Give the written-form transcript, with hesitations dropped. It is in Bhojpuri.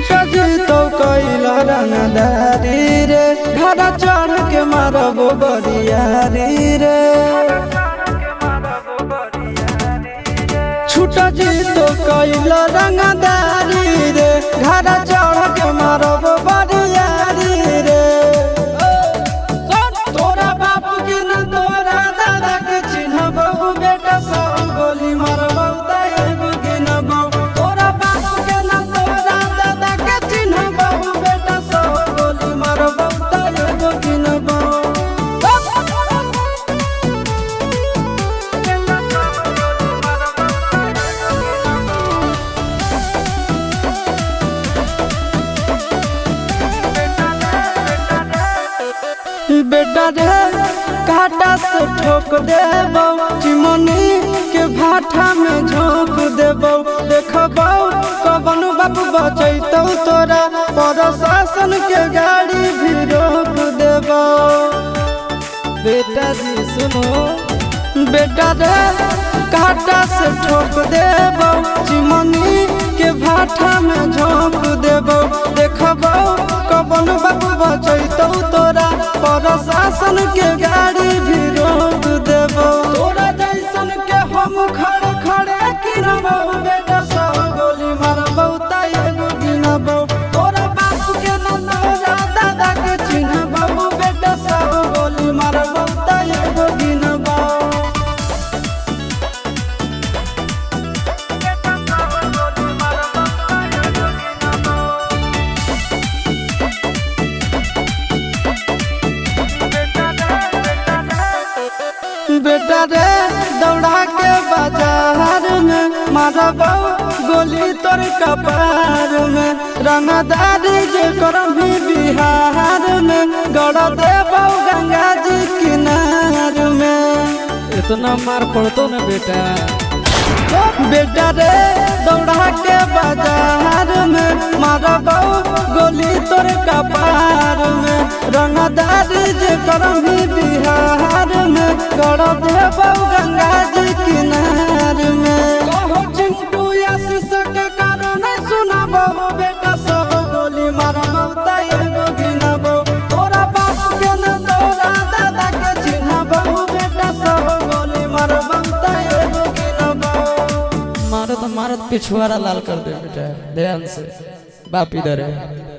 छूटा जी तो कैला रंगदारी रे घड़ा चढ़ के मारबो बरियारी रे। छूटा जी तो कैला रंगदारी रे घड़ा चढ़ के मारबो बरियारी रे। तोरा बाप के न तोरा दादा के चिन्हबो बेटा सब गोली मारबो एगो गिनबो। तोरा बाप के न तोरा दादा के चिन्हबो बेटा सब गोली मारबो एगो गिनबो। बेटा रे काटा से ठोक देबो चिमनी के भाटा में झोंक देबो। देखबो कवन बाप बचैतौ तोरा प्रशासन के गाड़ी भी रोक देबो। बेटा जी सुनो बेटा रे काटा से ठोक देबो चिमनी के भाटा में झोंक देबो। देखबो कवन बाप बचैतौ तोरा प्रशासन के गाड़ी भी रोक देबो। तोरा जैसन के हम खड़े खड़े गिनबो बेटा सब गोली मारबो एगो गिनबो। तोरा बाप के न तोरा दादा के चिन्हबो बेटा सब गोली मारबो एगो गिनबो। बेटा रे दौड़ा के बाजार में मारबो गोली तोर कपार में। रंगदारी जे करम भी बिहार में गड़ देबो गंगा जी किनार में। इतना मार पड़तो न बेटा। बेटा रे दौड़ा के बाजार में मारबो गोली तोर कपार में। रंगदारी जे करम भी बिहार में गड़ देबो गंगा जी किनार में। कहो चिंटू आशीष के कारण सुनबो बेटा सब गोली मारबो एगो गिनबो। तोरा बाप के न तोरा दादा के चिन्हबो बेटा सब गोली मारबो एगो गिनबो। मारत मारत पिछुआरा लाल कर दे बेटा ध्यान से। बाप इधर है।